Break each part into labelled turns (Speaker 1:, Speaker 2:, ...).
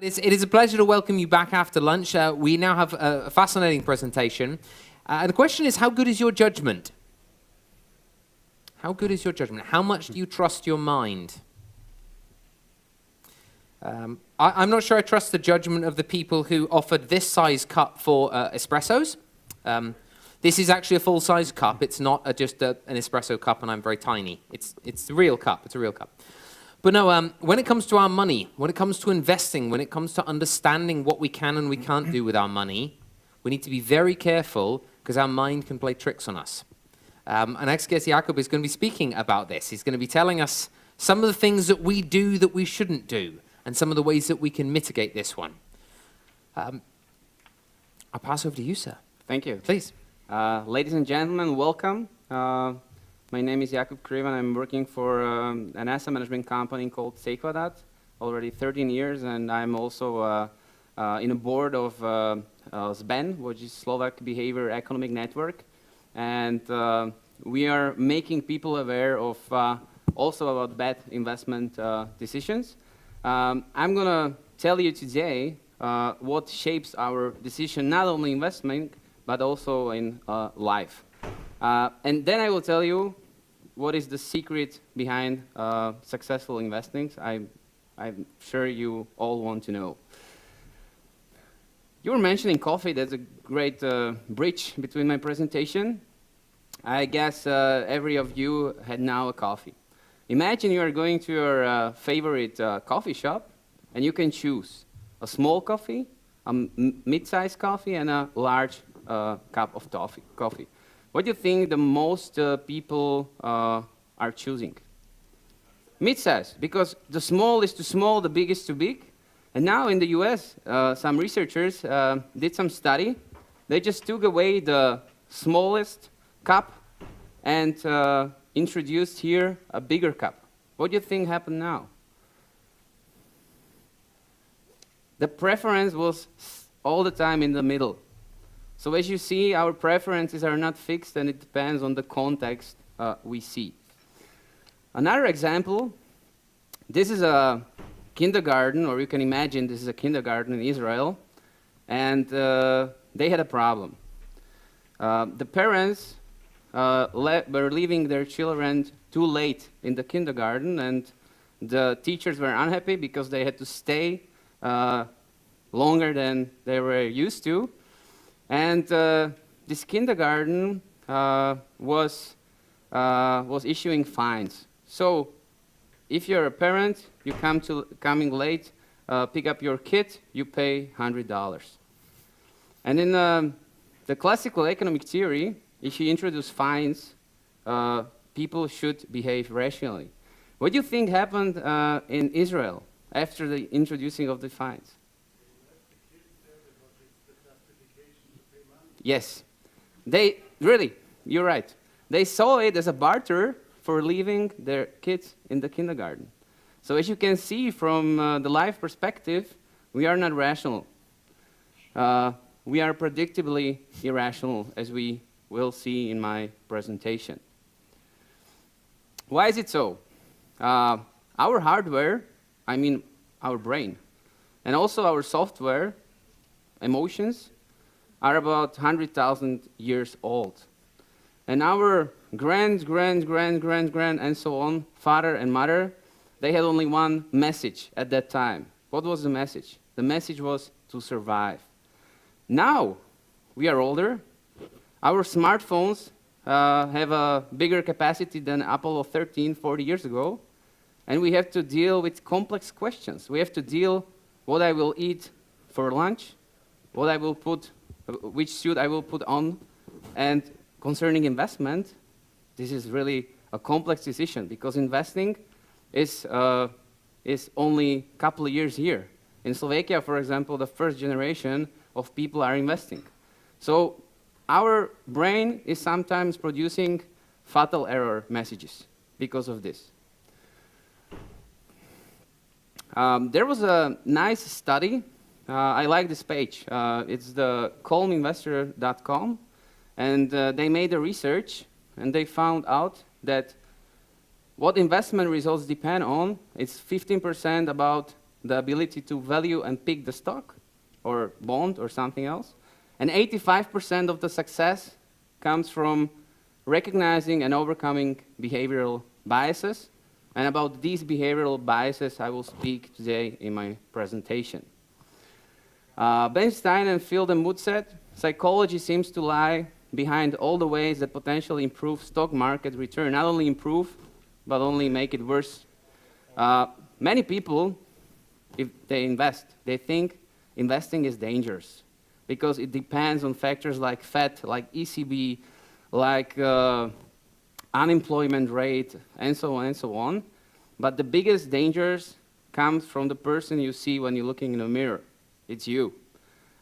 Speaker 1: It is a pleasure to welcome you back after lunch. We now have a fascinating presentation. And the question is, how good is your judgment? How good is your judgment? How much do you trust your mind? I'm not sure I trust the judgment of the people who offered this size cup for espressos. This is actually a full-size cup. It's not just an espresso cup, and I'm very tiny. It's a real cup. It's a real cup. But no, when it comes to our money, when it comes to investing, when it comes to understanding what we can and we can't do with our money, we need to be very careful because our mind can play tricks on us. And Jakub is going to be speaking about this. He's going to be telling us some of the things that we do that we shouldn't do and some of the ways that we can mitigate this one. I'll pass over to you, sir.
Speaker 2: Thank you.
Speaker 1: Please.
Speaker 2: Ladies and gentlemen, welcome. My name is Jakub Křivan. I'm working for an asset management company called C-Quadrat, already 13 years, and I'm also in a board of SBEN, which is Slovak Behavior Economic Network, and we are making people aware of also about bad investment decisions. I'm going to tell you today what shapes our decision, not only investment, but also in life. And then I will tell you what is the secret behind successful investing. I'm sure you all want to know. You were mentioning coffee. That's a great bridge between my presentation. I guess every of you had now a coffee. Imagine you are going to your favorite coffee shop, and you can choose a small coffee, a mid-sized coffee, and a large cup of coffee. What do you think the most people are choosing? Mid-size, because the small is too small, the big is too big. And now in the US, some researchers did some study. They just took away the smallest cup and introduced here a bigger cup. What do you think happened now? The preference was all the time in the middle. So as you see, our preferences are not fixed, and it depends on the context we see. Another example, this is a kindergarten, or you can imagine this is a kindergarten in Israel, and they had a problem. The parents were leaving their children too late in the kindergarten, and the teachers were unhappy because they had to stay longer than they were used to. And this kindergarten was issuing fines. So if you're a parent, you coming late, pick up your kid, you pay $100. And in the classical economic theory, if you introduce fines, people should behave rationally. What do you think happened in Israel after the introducing of the fines? Yes, you're right. They saw it as a barter for leaving their kids in the kindergarten. So as you can see from the life perspective, we are not rational. We are predictably irrational, as we will see in my presentation. Why is it so? Our hardware, I mean our brain, and also our software, emotions, are about 100,000 years old. And our grand, and so on, father and mother, they had only one message at that time. What was the message? The message was to survive. Now, we are older. Our smartphones have a bigger capacity than Apollo 13 40 years ago, and we have to deal with complex questions. We have to deal what I will eat for lunch, what I will put which suit I will put on, and concerning investment, this is really a complex decision because investing is only a couple of years here. In Slovakia, for example, the first generation of people are investing. So our brain is sometimes producing fatal error messages because of this. There was a nice study. I like this page. It's the calminvestor.com, and they made a research, and they found out that what investment results depend on is 15% about the ability to value and pick the stock or bond or something else. And 85% of the success comes from recognizing and overcoming behavioral biases. And about these behavioral biases, I will speak today in my presentation. Bernstein and Field and Wood said, psychology seems to lie behind all the ways that potentially improve stock market return. Not only improve, but only make it worse. Many people, if they invest, they think investing is dangerous because it depends on factors like Fed, like ECB, like unemployment rate, and so on and so on. But the biggest dangers comes from the person you see when you're looking in a mirror. It's you.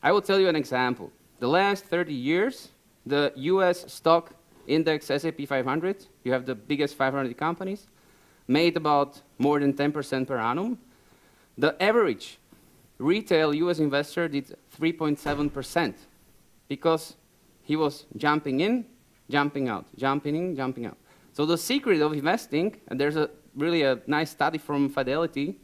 Speaker 2: I will tell you an example. The last 30 years, the US stock index S&P 500, you have the biggest 500 companies, made about more than 10% per annum. The average retail US investor did 3.7% because he was jumping in, jumping out, jumping in, jumping out. So the secret of investing, and there's really a nice study from Fidelity,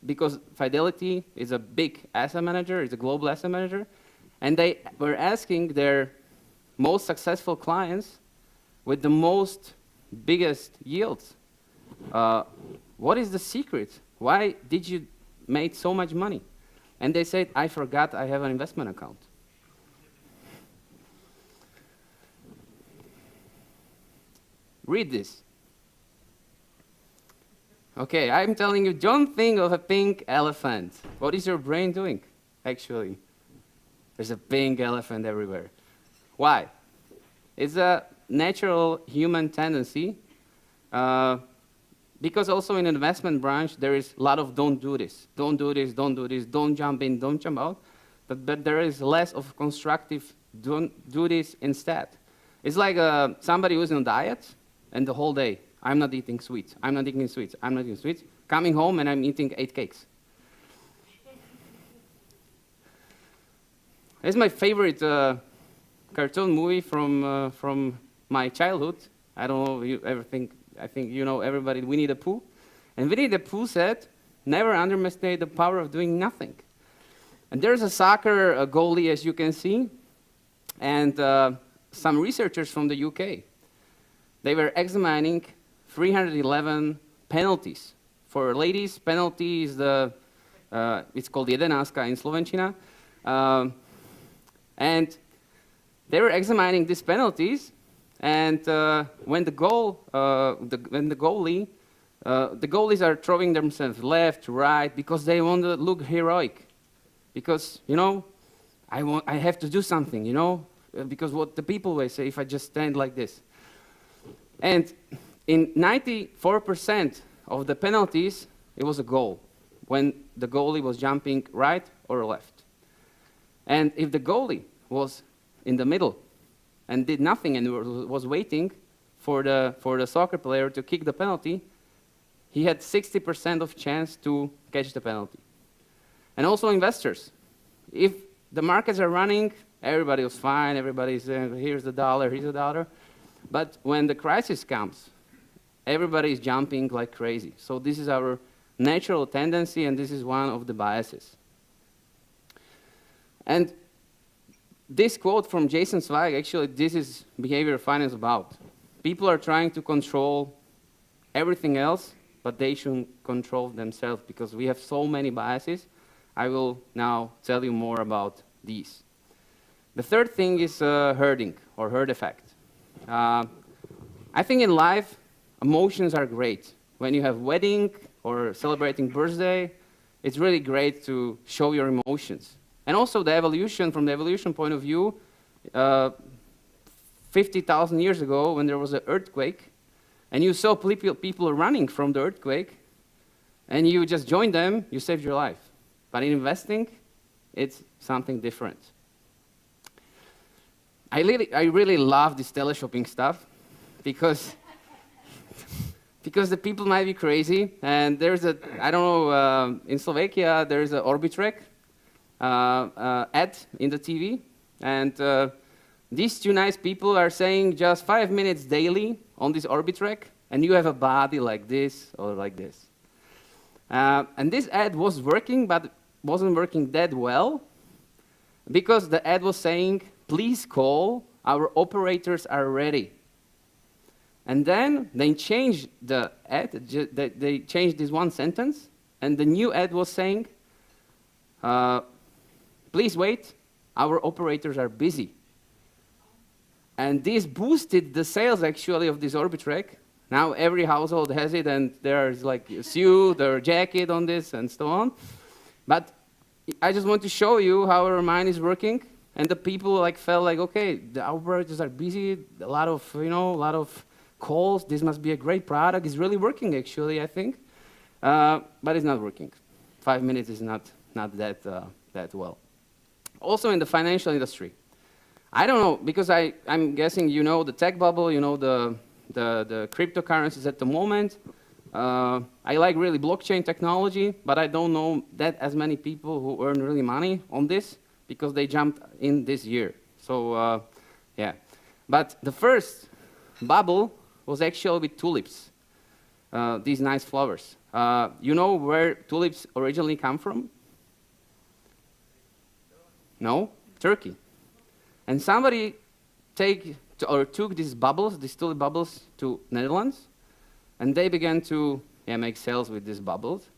Speaker 2: because Fidelity is a big asset manager, it's a global asset manager, and they were asking their most successful clients with the biggest yields, what is the secret? Why did you make so much money? And they said, I forgot I have an investment account. Read this. Okay, I'm telling you, don't think of a pink elephant. What is your brain doing, actually? There's a pink elephant everywhere. Why? It's a natural human tendency, because also in investment branch, there is a lot of don't do this, don't do this, don't do this, don't jump in, don't jump out. But there is less of constructive, don't do this instead. It's like somebody who's on a diet, and the whole day, I'm not eating sweets, I'm not eating sweets, I'm not eating sweets. Coming home and I'm eating 8 cakes. It's my favorite cartoon movie from my childhood. I don't know if you ever think, I think you know everybody, Winnie the Pooh. And Winnie the Pooh said, never underestimate the power of doing nothing. And there's a soccer goalie, as you can see, and some researchers from the UK. They were examining 311 penalties. For ladies, penalty is it's called jedenáctka in Slovenčina. And they were examining these penalties, and when the goalies are throwing themselves left, right, because they want to look heroic. Because, you know, I have to do something, you know, because what the people will say if I just stand like this. And in 94% of the penalties, it was a goal, when the goalie was jumping right or left. And if the goalie was in the middle and did nothing and was waiting for the soccer player to kick the penalty, he had 60% of chance to catch the penalty. And also investors. If the markets are running, everybody was fine, everybody's here's the dollar, here's the dollar. But when the crisis comes, everybody is jumping like crazy. So this is our natural tendency, and this is one of the biases. And this quote from Jason Zweig, actually, this is behavioral finance about. People are trying to control everything else, but they shouldn't control themselves because we have so many biases. I will now tell you more about these. The third thing is herding or herd effect. I think in life, emotions are great. When you have wedding or celebrating birthday, it's really great to show your emotions. And also the evolution, from the evolution point of view, 50,000 years ago when there was an earthquake, and you saw people running from the earthquake, and you just joined them, you saved your life. But in investing, it's something different. I really love this teleshopping stuff because the people might be crazy. And there's I don't know, in Slovakia, there's an Orbitrek ad in the TV. And these two nice people are saying just 5 minutes daily on this Orbitrek, and you have a body like this or like this. And this ad was working, but wasn't working that well, because the ad was saying, please call, our operators are ready. And then they changed the ad, they changed this one sentence, and the new ad was saying, please wait, our operators are busy. And this boosted the sales actually of this Orbitrek. Now every household has it, and there's like a suit or jacket on this and so on. But I just want to show you how our mind is working. And the people like felt like, okay, the operators are busy, a lot of calls. This must be a great product. It's really working actually, I think. But it's not working. 5 minutes is not that well. Also in the financial industry. I don't know, because I'm guessing you know the tech bubble, you know the cryptocurrencies at the moment. I like really blockchain technology, but I don't know that as many people who earn really money on this, because they jumped in this year. So yeah. But the first bubble was actually with tulips, these nice flowers. You know where tulips originally come from? No? Turkey. And somebody took these bubbles, these tulip bubbles, to Netherlands, and they began to make sales with these bubbles.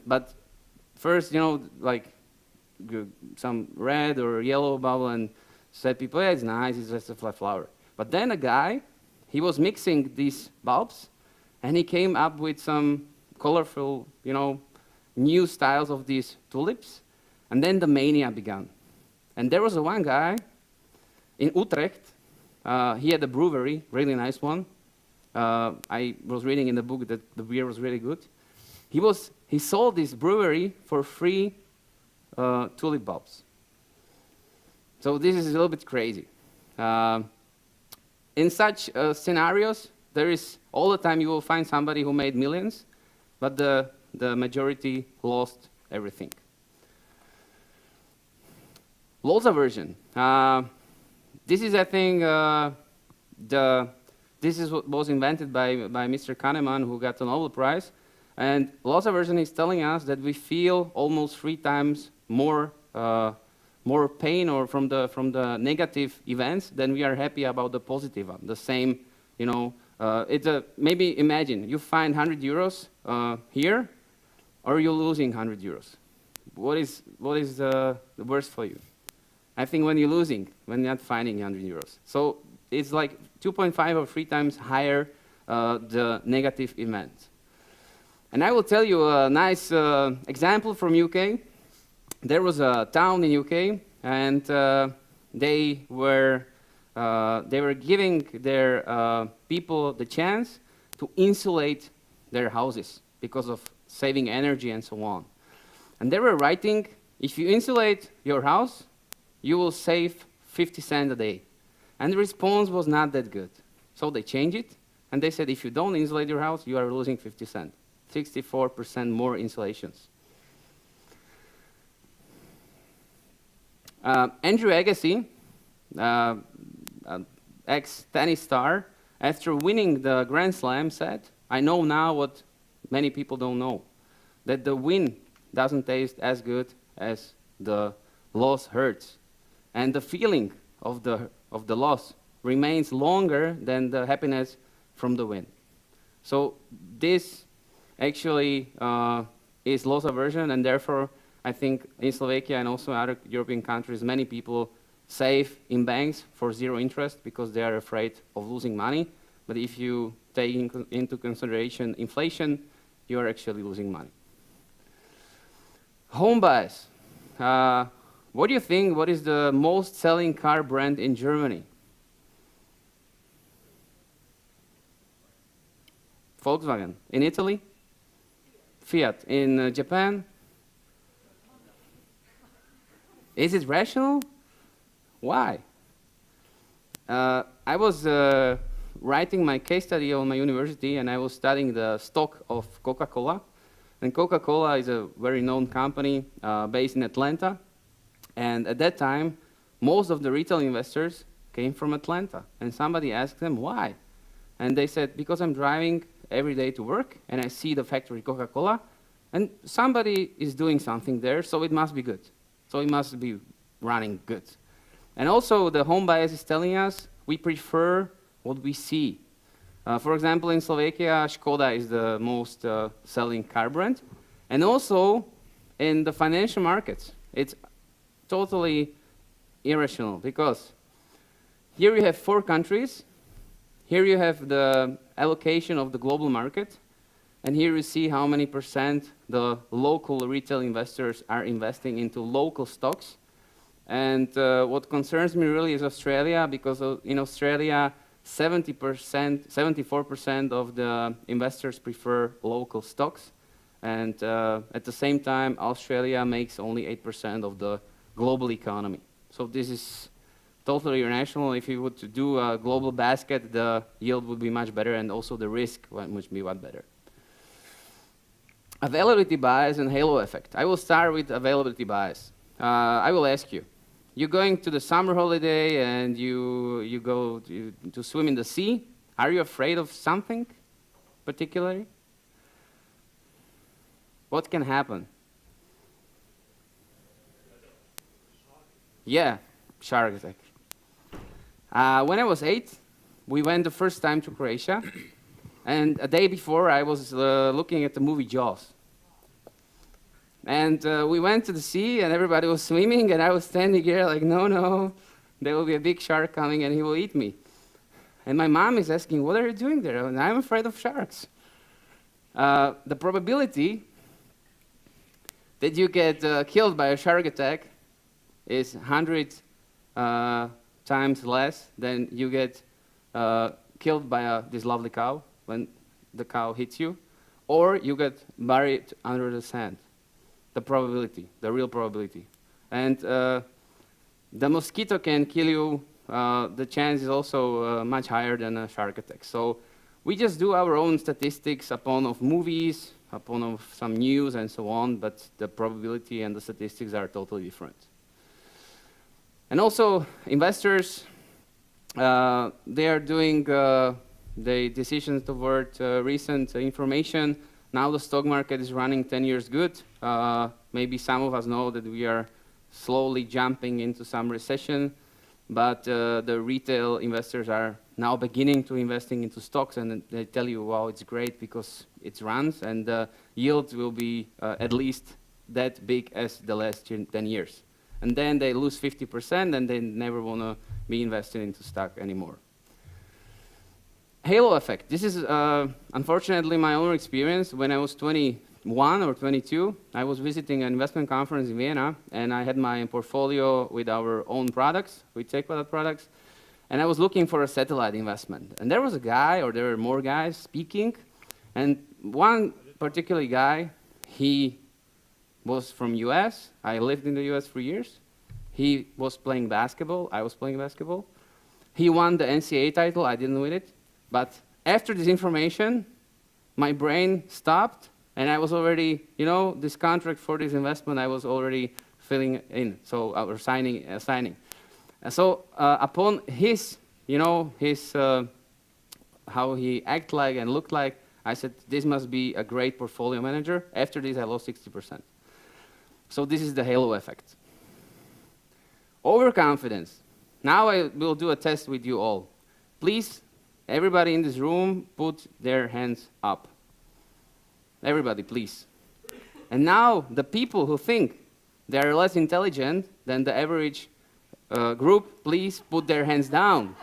Speaker 2: But first, like some red or yellow bubble, and said people, yeah, it's nice, it's just a flat flower. But then a guy, he was mixing these bulbs, and he came up with some colorful, new styles of these tulips, and then the mania began. And there was one guy in Utrecht. He had a brewery, really nice one. I was reading in the book that the beer was really good. He sold this brewery for free tulip bulbs. So this is a little bit crazy. In such scenarios, there is all the time you will find somebody who made millions, but the majority lost everything. Loss aversion. This is, I think, this is what was invented by Mr. Kahneman, who got the Nobel Prize. And loss aversion is telling us that we feel almost 3 times more pain or from the negative events than we are happy about the positive one. The same, maybe imagine you find 100 euros here, or you're losing 100 euros. What is the worst for you? I think when you're losing, when you're not finding 100 euros. So it's like 2.5 or 3 times higher the negative event. And I will tell you a nice example from UK. There was a town in UK, and they were giving their people the chance to insulate their houses because of saving energy and so on. And they were writing, if you insulate your house, you will save 50 cents a day. And the response was not that good. So they changed it, and they said, if you don't insulate your house, you are losing 50 cents. 64% more insulations. Andrew Agassi, ex-tennis star, after winning the Grand Slam, said, I know now what many people don't know, that the win doesn't taste as good as the loss hurts. And the feeling of the loss remains longer than the happiness from the win. So this actually is loss aversion, and therefore I think in Slovakia and also other European countries, many people save in banks for 0 interest because they are afraid of losing money. But if you take into consideration inflation, you are actually losing money. Homebuyers. What do you think? What is the most selling car brand in Germany? Volkswagen. In Italy? Fiat. In Japan? Is it rational? Why? I was writing my case study on my university, and I was studying the stock of Coca-Cola. And Coca-Cola is a very known company based in Atlanta. And at that time, most of the retail investors came from Atlanta. And somebody asked them, why? And they said, because I'm driving every day to work, and I see the factory Coca-Cola, And somebody is doing something there, so it must be good. So it must be running good. And also, the Homebuyers is telling us we prefer what we see. For example, in Slovakia, Škoda is the most selling car brand. And also, in the financial markets, it's totally irrational because here you have 4 countries, here you have the allocation of the global market, and here you see how many percent the local retail investors are investing into local stocks. And what concerns me really is Australia, because in Australia, 70%, 74% of the investors prefer local stocks. And at the same time, Australia makes only 8% of the global economy. So this is totally irrational. If you would do a global basket, the yield would be much better, and also the risk would be much better. Availability bias and halo effect. I will start with availability bias. I will ask you, you're going to the summer holiday and you go to swim in the sea. Are you afraid of something particularly? What can happen? Yeah, shark attack. When I was 8, we went the first time to Croatia, and a day before I was looking at the movie Jaws. And we went to the sea, and everybody was swimming, and I was standing here like, no, there will be a big shark coming, and he will eat me. And my mom is asking, what are you doing there? And I'm afraid of sharks. The probability that you get killed by a shark attack is 100 times less than you get killed by this lovely cow when the cow hits you, or you get buried under the sand. The probability, the real probability. And the mosquito can kill you. The chance is also much higher than a shark attack. So we just do our own statistics upon of movies, upon of some news and so on, but the probability and the statistics are totally different. And also, investors, they are doing the decisions toward recent information. Now the stock market is running 10 years good. Maybe some of us know that we are slowly jumping into some recession, but the retail investors are now beginning to investing into stocks, and they tell you, wow, it's great because it runs, and the yield will be at least that big as the last 10 years. And then they lose 50%, and they never want to be invested into stock anymore. Halo effect. This is unfortunately my own experience. When I was 21 or 22, I was visiting an investment conference in Vienna, and I had my portfolio with our own products, with C-Quadrat products, and I was looking for a satellite investment. And there was a guy, or there were more guys speaking, and one particular guy, he was from US. I lived in the US for years. He was playing basketball. I was playing basketball. He won the NCAA title. I didn't win it. But after this information, my brain stopped, and I was already, this contract for this investment, I was already filling in, so I was signing. So upon his, how he act like and looked like, I said, this must be a great portfolio manager. After this, I lost 60%. So this is the halo effect. Overconfidence. Now I will do a test with you all. Please, everybody in this room, put their hands up. Everybody, please. And now the people who think they are less intelligent than the average group, please put their hands down.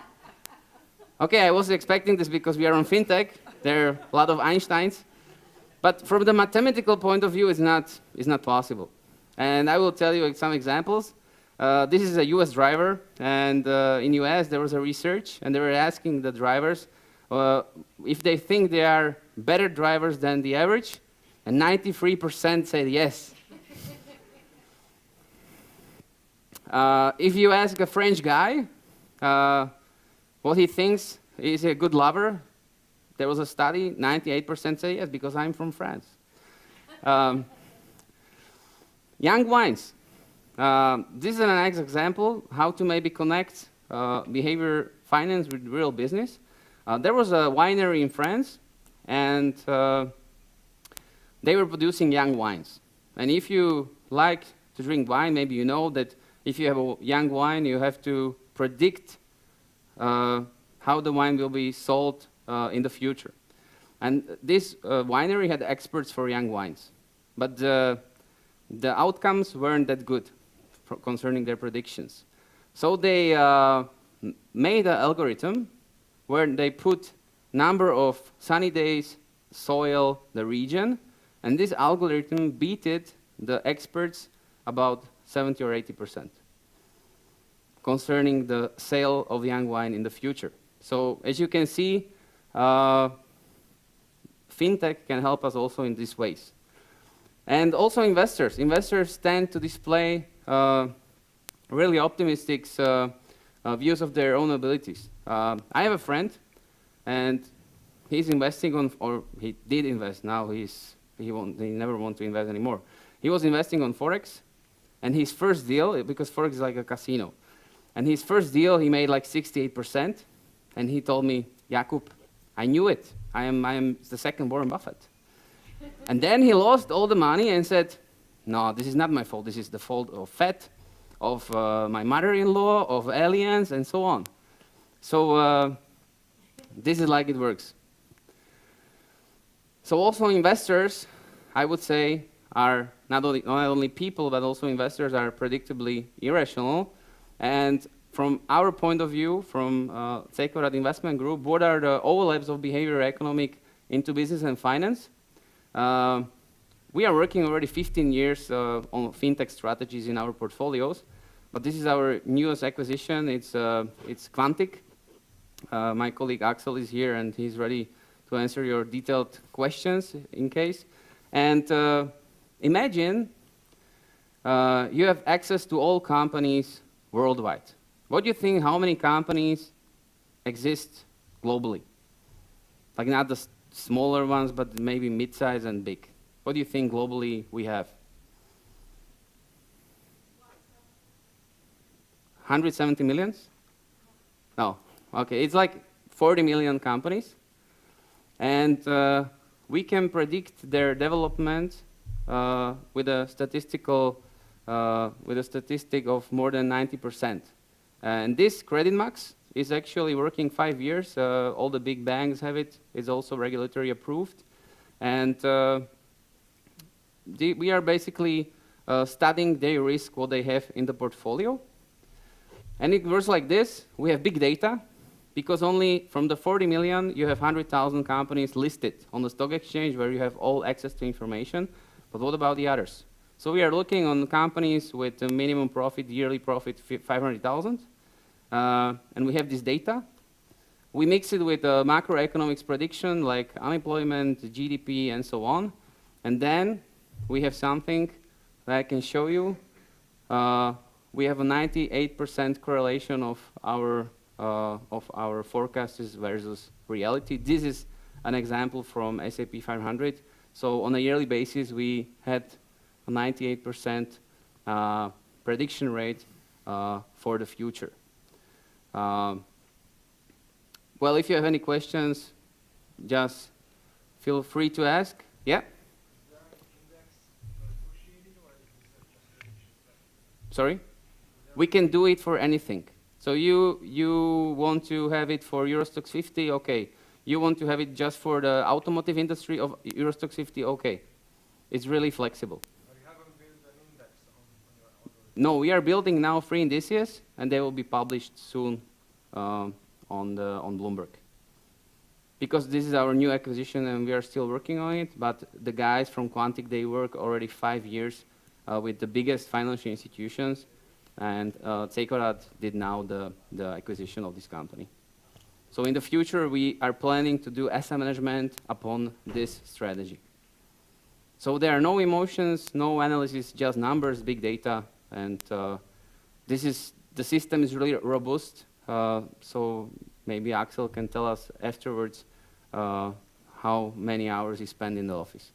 Speaker 2: Okay, I was expecting this because we are on FinTech. There are a lot of Einsteins. But from the mathematical point of view, it's not possible. And I will tell you some examples. This is a US driver, and in US there was a research, and they were asking the drivers if they think they are better drivers than the average, and 93% said yes. If you ask a French guy what he thinks is a good lover, there was a study, 98% say yes, because I'm from France. Young wines. This is a nice example how to maybe connect behavior finance with real business. There was a winery in France, and they were producing young wines. And if you like to drink wine, maybe you know that if you have a young wine, you have to predict how the wine will be sold in the future. And this winery had experts for young wines. But the outcomes weren't that good concerning their predictions. So they made an algorithm where they put number of sunny days, soil, the region, and this algorithm beated the experts about 70 or 80% concerning the sale of young wine in the future. So as you can see, fintech can help us also in these ways. And also investors. Investors tend to display really optimistic views of their own abilities. I have a friend, and he's investing on, or he did invest. Now he never want to invest anymore. He was investing on Forex, and his first deal, because Forex is like a casino, and his first deal he made like 68%, and he told me, Jakub, I knew it. I am the second Warren Buffett. And then he lost all the money and said, no, this is not my fault. This is the fault of FED, of my mother-in-law, of aliens, and so on. So this is like it works. So also investors, I would say, are not only people, but also investors are predictably irrational. And from our point of view, from C-Quadrat Investment Group, what are the overlaps of behavioral economic into business and finance? We are working already 15 years on fintech strategies in our portfolios, but this is our newest acquisition. It's Quantic. My colleague Axel is here, and he's ready to answer your detailed questions in case. And imagine you have access to all companies worldwide. What do you think, how many companies exist globally? Like not the smaller ones, but maybe mid-size and big. What do you think globally we have? 170 millions? No, okay, it's like 40 million companies. And we can predict their development with a statistic of more than 90%. And this credit max is actually working 5 years. All the big banks have it. It's also regulatory approved. And we are basically studying their risk, what they have in the portfolio. And it works like this. We have big data, because only from the 40 million, you have 100,000 companies listed on the stock exchange where you have all access to information. But what about the others? So we are looking on companies with a minimum profit, yearly profit, 500,000. And we have this data. We mix it with a macroeconomics prediction like unemployment, GDP, and so on. And then we have something that I can show you. We have a 98% correlation of our forecasts versus reality. This is an example from S&P 500. So on a yearly basis, we had a 98% prediction rate for the future. Well, if you have any questions, just feel free to ask. Yeah?
Speaker 3: Is there an index associated, or is this just prediction?
Speaker 2: Sorry? We can do it for anything. So you want to have it for Eurostoxx 50, okay. You want to have it just for the automotive industry of Eurostoxx 50, okay. It's really flexible.
Speaker 3: Or you haven't built an index on your algorithm?
Speaker 2: No, we are building now 3 indices, and they will be published soon on Bloomberg. Because this is our new acquisition, and we are still working on it, but the guys from Quantic, they work already 5 years with the biggest financial institutions, and C-Quadrat did now the acquisition of this company. So in the future, we are planning to do asset management upon this strategy. So there are no emotions, no analysis, just numbers, big data, and the system is really robust. So maybe Axel can tell us afterwards how many hours he spent in the office.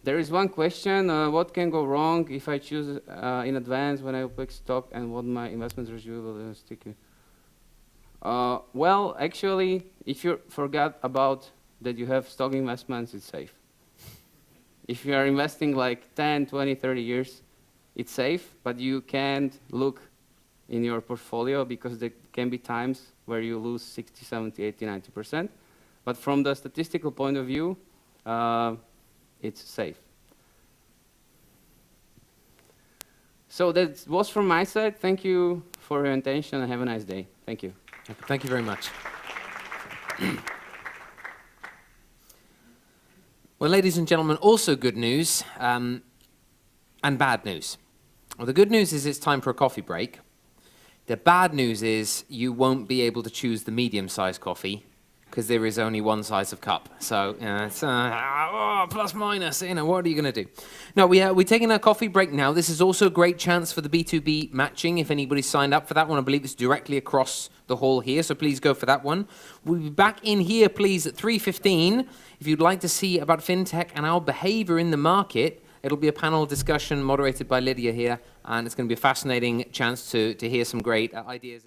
Speaker 2: There is one question, what can go wrong if I choose in advance when I pick stock, and what my investment review will stick with? Well, actually, if you forgot about that you have stock investments, it's safe. If you are investing like 10, 20, 30 years, it's safe, but you can't look in your portfolio because there can be times where you lose 60, 70, 80, 90%. But from the statistical point of view, it's safe. So that was from my side. Thank you for your attention and have a nice day. Thank you.
Speaker 1: Thank you very much. Well, ladies and gentlemen, also good news and bad news. Well, the good news is it's time for a coffee break. The bad news is you won't be able to choose the medium-sized coffee because there is only one size of cup. So it's plus minus, what are you going to do? No, we're taking a coffee break now. This is also a great chance for the B2B matching if anybody's signed up for that one. I believe it's directly across the hall here, so please go for that one. We'll be back in here, please, at 3:15. If you'd like to see about fintech and our behavior in the market, it'll be a panel discussion moderated by Lydia here, and it's going to be a fascinating chance to hear some great ideas.